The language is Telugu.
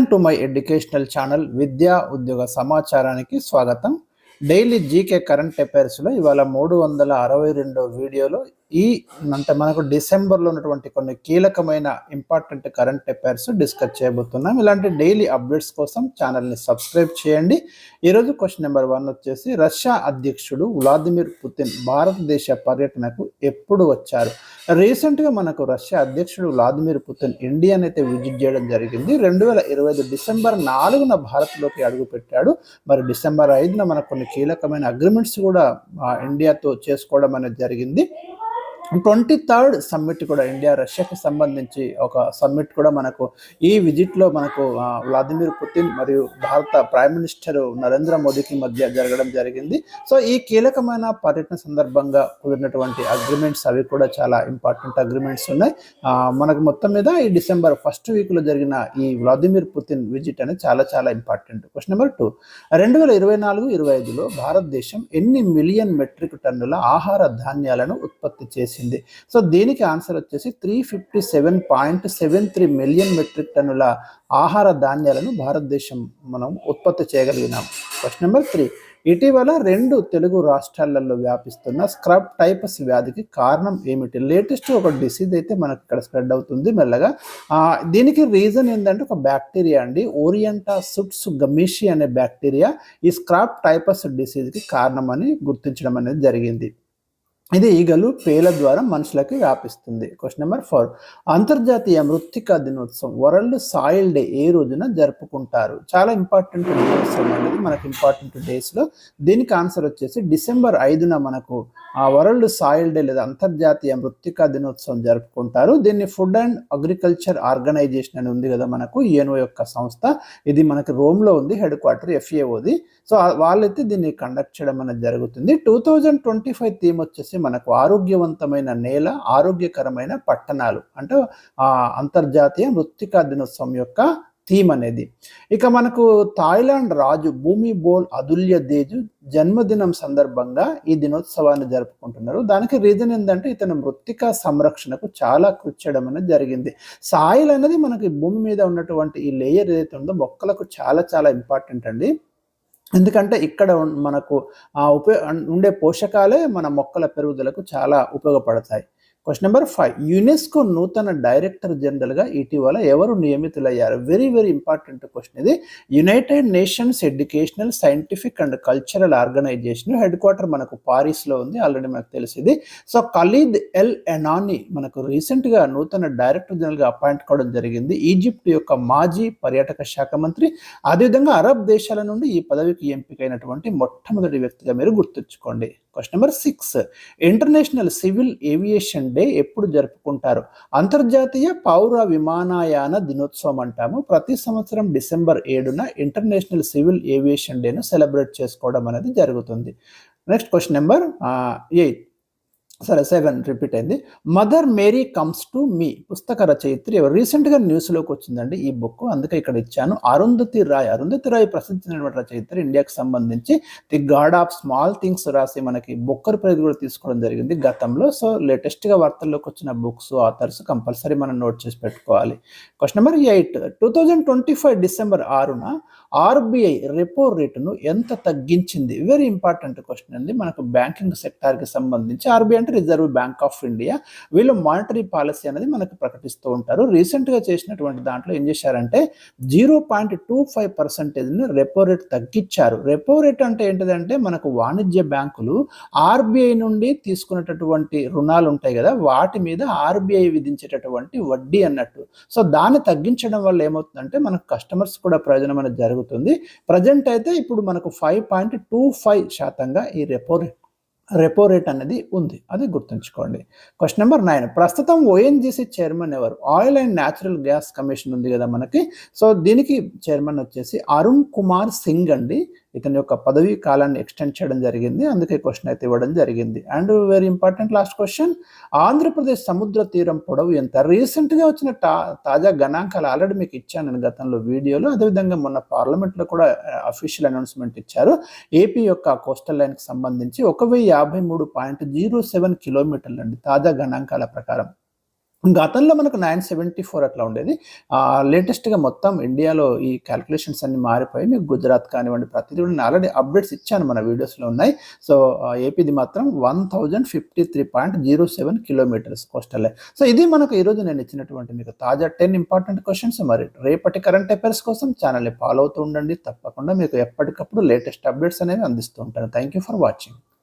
Welcome to my educational channel విద్యా ఉద్యోగ సమాచారానికి స్వాగతం. డైలీ జీకే కరెంట్ అఫైర్స్లో ఇవాళ 362 వీడియోలో అంటే మనకు డిసెంబర్లో ఉన్నటువంటి కొన్ని కీలకమైన ఇంపార్టెంట్ కరెంట్ అఫైర్స్ డిస్కస్ చేయబోతున్నాం. ఇలాంటి డైలీ అప్డేట్స్ కోసం ఛానల్ని సబ్స్క్రైబ్ చేయండి. ఈరోజు క్వశ్చన్ నెంబర్ 1 వచ్చేసి, రష్యా అధ్యక్షుడు వ్లాదిమిర్ పుతిన్ భారతదేశ పర్యటనకు ఎప్పుడు వచ్చారు? రీసెంట్గా మనకు రష్యా అధ్యక్షుడు వ్లాదిమిర్ పుతిన్ ఇండియాని అయితే విజిట్ చేయడం జరిగింది. 2025 డిసెంబర్ 4న భారత్లోకి అడుగుపెట్టాడు. మరి డిసెంబర్ 5న మనకు కొన్ని కీలకమైన అగ్రిమెంట్స్ కూడా ఇండియాతో చేసుకోవడం అనేది జరిగింది. 23rd సమ్మిట్ కూడా ఇండియా రష్యాకి సంబంధించి ఒక సమ్మిట్ కూడా మనకు ఈ విజిట్లో మనకు వ్లాదిమిర్ పుతిన్ మరియు భారత ప్రైమ్ మినిస్టర్ నరేంద్ర మోదీకి మధ్య జరగడం జరిగింది. సో ఈ కీలకమైన పర్యటన సందర్భంగా కుదిరినటువంటి అగ్రిమెంట్స్ అవి కూడా చాలా ఇంపార్టెంట్ అగ్రిమెంట్స్ ఉన్నాయి. మనకు మొత్తం మీద ఈ డిసెంబర్ 1st వీక్లో జరిగిన ఈ వ్లాదిమిర్ పుతిన్ విజిట్ అనేది చాలా చాలా ఇంపార్టెంట్. క్వశ్చన్ నెంబర్ 2, 2024-25లో భారతదేశం ఎన్ని మిలియన్ మెట్రిక్ టన్నుల ఆహార ధాన్యాలను ఉత్పత్తి చేసింది? సో దీనికి ఆన్సర్ వచ్చేసి 357.73 మిలియన్ మెట్రిక్ టన్నుల ఆహార ధాన్యాలను భారతదేశం మనం ఉత్పత్తి చేయగలిగినాం. క్వశ్చన్ నెంబర్ 3, ఇటీవల 2 తెలుగు రాష్ట్రాలలో వ్యాపిస్తున్న స్క్రబ్ టైపస్ వ్యాధికి కారణం ఏమిటి? లేటెస్ట్ ఒక డిసీజ్ అయితే మనకు ఇక్కడ స్ప్రెడ్ అవుతుంది మెల్లగా. దీనికి రీజన్ ఏంటంటే ఒక బ్యాక్టీరియా అండి, ఓరియంటా సుట్స్ గమిషి అనే బ్యాక్టీరియా ఈ స్క్రబ్ టైపస్ డిసీజ్కి కారణమని గుర్తించడం అనేది జరిగింది. ఇది ఈగలు పేల ద్వారా మనుషులకి వ్యాపిస్తుంది. క్వశ్చన్ నెంబర్ 4, అంతర్జాతీయ మృత్తికా దినోత్సవం వరల్డ్ సాయిల్ డే ఏ రోజున జరుపుకుంటారు? చాలా ఇంపార్టెంట్ దినోత్సవం అనేది మనకు ఇంపార్టెంట్ డేస్లో. దీనికి ఆన్సర్ వచ్చేసి డిసెంబర్ 5న మనకు వరల్డ్ సాయిల్ డే లేదా అంతర్జాతీయ మృత్తికా దినోత్సవం జరుపుకుంటారు. దీన్ని ఫుడ్ అండ్ అగ్రికల్చర్ ఆర్గనైజేషన్ అని ఉంది కదా మనకు, యుఎన్ఓ యొక్క సంస్థ. ఇది మనకి రోమ్లో ఉంది, హెడ్ క్వార్టర్ FAOది. సో వాళ్ళైతే దీన్ని కండక్ట్ చేయడం అనేది జరుగుతుంది. 2025 థీమ్ వచ్చేసి మనకు ఆరోగ్యవంతమైన నేల, ఆరోగ్యకరమైన పట్టణాలు, అంటే అంతర్జాతీయ మృత్తికా దినోత్సవం యొక్క థీమ్ అనేది. ఇక మనకు థాయిలాండ్ రాజు భూమిబోల్ అదుల్యదేజు జన్మదినం సందర్భంగా ఈ దినోత్సవాన్ని జరుపుకుంటున్నారు. దానికి రీజన్ ఏంటంటే ఇతను మృత్తికా సంరక్షణకు చాలా కృషి చేయడం అనేది జరిగింది. సాయిల్ అనేది మనకి భూమి మీద ఉన్నటువంటి ఈ లేయర్ ఏదైతే ఉందో మొక్కలకు చాలా చాలా ఇంపార్టెంట్ అండి. ఎందుకంటే ఇక్కడ మనకు ఉండే పోషకాలే మన మొక్కల పెరుగుదలకు చాలా ఉపయోగపడతాయి. క్వశ్చన్ నెంబర్ 5, యునెస్కో నూతన డైరెక్టర్ జనరల్గా ఇటీవల ఎవరు నియమితులయ్యారు? వెరీ వెరీ ఇంపార్టెంట్ క్వశ్చన్ ఇది. United nations educational, scientific and cultural organisation headquarter మనకు పారిస్లో ఉంది, ఆల్రెడీ మనకు తెలిసింది. సో ఖలీద్ ఎల్ ఎనానీ మనకు రీసెంట్గా నూతన డైరెక్టర్ జనరల్గా అపాయింట్ కావడం జరిగింది. ఈజిప్ట్ యొక్క మాజీ పర్యాటక శాఖ మంత్రి. అదేవిధంగా అరబ్ దేశాల నుండి ఈ పదవికి ఎంపికైనటువంటి మొట్టమొదటి వ్యక్తిగా మీరు గుర్తుంచుకోండి. Question number 6, international civil aviation day ఎప్పుడు జరుపుకుంటారు? అంతర్జాతీయ పౌర విమానయాన దినోత్సవం అంటాము. ప్రతి సంవత్సరం డిసెంబర్ 7న ఇంటర్నేషనల్ సివిల్ ఏవియేషన్ డేను సెలబ్రేట్ చేసుకోవడం అనేది జరుగుతుంది. నెక్స్ట్ క్వశ్చన్ నెంబర్ 7 రిపీట్ అయింది. Mother Mary comes to me పుస్తక రచయిత్రి ఎవరు? రీసెంట్గా న్యూస్లోకి వచ్చిందండి ఈ బుక్, అందుకే ఇక్కడ ఇచ్చాను. అరుంధతి రాయ్ ప్రసిద్ధి చెందినటువంటి రచయిత్రి, ఇండియాకి సంబంధించి the God of small things రాసి మనకి బుక్కర్ ప్రైజ్ కూడా తీసుకోవడం జరిగింది గతంలో. సో లేటెస్ట్గా వార్తల్లోకి వచ్చిన బుక్స్, ఆథర్స్ కంపల్సరీ మనం నోట్ చేసి పెట్టుకోవాలి. క్వశ్చన్ నెంబర్ 8, 2025 డిసెంబర్ 6న RBI రెపో రేటును ఎంత తగ్గించింది? వెరీ ఇంపార్టెంట్ క్వశ్చన్ అండి. మనకు బ్యాంకింగ్ సెక్టార్కి సంబంధించి RBI అంటే రిజర్వ్ బ్యాంక్ ఆఫ్ ఇండియా, వీళ్ళు మానిటరీ పాలసీ అనేది మనకు ప్రకటిస్తూ ఉంటారు. రీసెంట్గా చేసినటువంటి దాంట్లో ఏం చేశారంటే 0.25% రెపో రేట్ తగ్గించారు. రెపో రేట్ అంటే ఏంటిదంటే మనకు వాణిజ్య బ్యాంకులు RBI నుండి తీసుకునేటటువంటి రుణాలు ఉంటాయి కదా, వాటి మీద RBI విధించేటటువంటి వడ్డీ అన్నట్టు. సో దాన్ని తగ్గించడం వల్ల ఏమవుతుందంటే మనకు కస్టమర్స్ కూడా ప్రయోజనం అనేది జరుగుతుంది. ప్రజెంట్ అయితే ఇప్పుడు మనకు 5.25% ఈ రెపో రేట్ అనేది ఉంది, అది గుర్తుంచుకోండి. క్వశ్చన్ నెంబర్ 9, ప్రస్తుతం ONGC చైర్మన్ ఎవరు? Oil and natural gas commission ఉంది కదా మనకి, సో దీనికి చైర్మన్ వచ్చేసి అరుణ్ కుమార్ సింగ్ అండి. ఇతని యొక్క పదవీ కాలాన్ని ఎక్స్టెండ్ చేయడం జరిగింది, అందుకే క్వశ్చన్ అయితే ఇవ్వడం జరిగింది. And very important last question, Andhra Pradesh సముద్ర తీరం పొడవు ఎంత? రీసెంట్గా వచ్చిన తాజా గణాంకాలు ఆల్రెడీ మీకు ఇచ్చాను నేను గతంలో వీడియోలో. అదేవిధంగా మొన్న పార్లమెంట్లో కూడా అఫీషియల్ అనౌన్స్మెంట్ ఇచ్చారు. ఏపీ యొక్క కోస్టల్ లైన్కి సంబంధించి 1053.07 కిలోమీటర్లు అండి తాజా గణాంకాల ప్రకారం. గతంలో మనకు 974 అట్లా ఉండేది. లేటెస్ట్‌గా మొత్తం ఇండియాలో ఈ కాలిక్యులేషన్స్ అన్నీ మారిపోయి మీకు గుజరాత్ కానివ్వండి, ప్రతిది కూడా నేను ఆల్రెడీ అప్డేట్స్ ఇచ్చాను మన వీడియోస్‌లో ఉన్నాయి. సో, ఏపీది మాత్రం 1053.07 కిలోమీటర్స్ కోస్టల్ లైన్. సో, ఇది మనకు ఈరోజు నేను ఇచ్చినటువంటి మీకు తాజా 10 ఇంపార్టెంట్ క్వెషన్స్. మరి రేపటి కరెంట్ అఫైర్స్ కోసం ఛానెల్‌ని ఫాలో అవుతూ ఉండండి. తప్పకుండా మీకు ఎప్పటికప్పుడు లేటెస్ట్ అప్డేట్స్ అనేవి అందిస్తూ ఉంటాను. Thank you for watching.